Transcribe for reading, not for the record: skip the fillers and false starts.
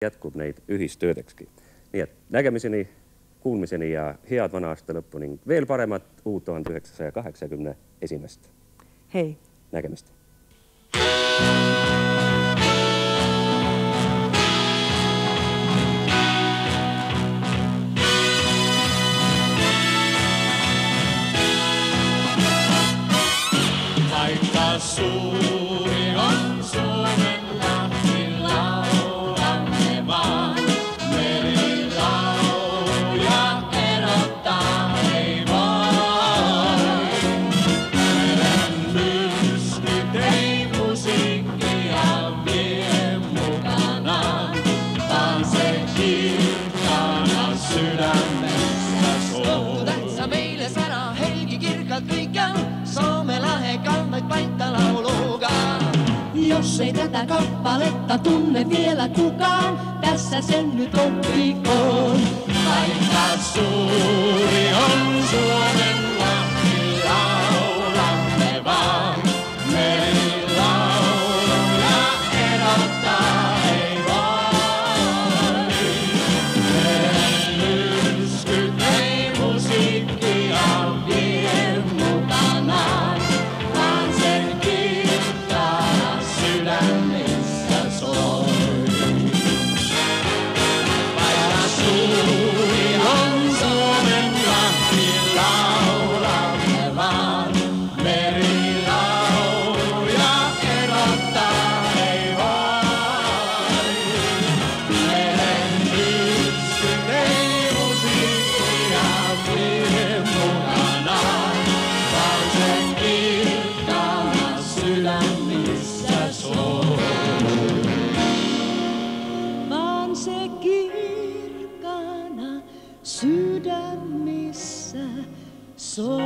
jatkub neid ühistöödekski. Nii et nägemiseni, kuulmiseni ja head vana aasta lõppu ning veel paremat uut 1981. Hei! Nägemist! Suuri on Suomenlahti, laulamme vaan. Merilauja erottaa ei voi. Meren myrskyt ei musiikkia vie mukanaan, vaan se kirkkaana sydämessä soi. Tässä meille sana helgi kirkalt kõikjal, Soomelahe kalmet paikka laulugaan. Jos ei tätä kappaletta tunne vielä kukaan, tässä sen nyt oppikoon. Vaikka suuri on Suomenlahti, laulamme vaan. Merilauja erottaa ei voi. Meren myrskyt ei musiikkia vie mukanaan, vaan sen kirkkaana sydämissä soi. Vaikka suuri on Suomenlahti, laulamme vaan. Merilauja erottaa ei voi. Meren myrskyt ei musiikkia vie mukanaan, vaan sen kirkkaana sydämissä soi. Vaan se kirkkaana sydämissä soi.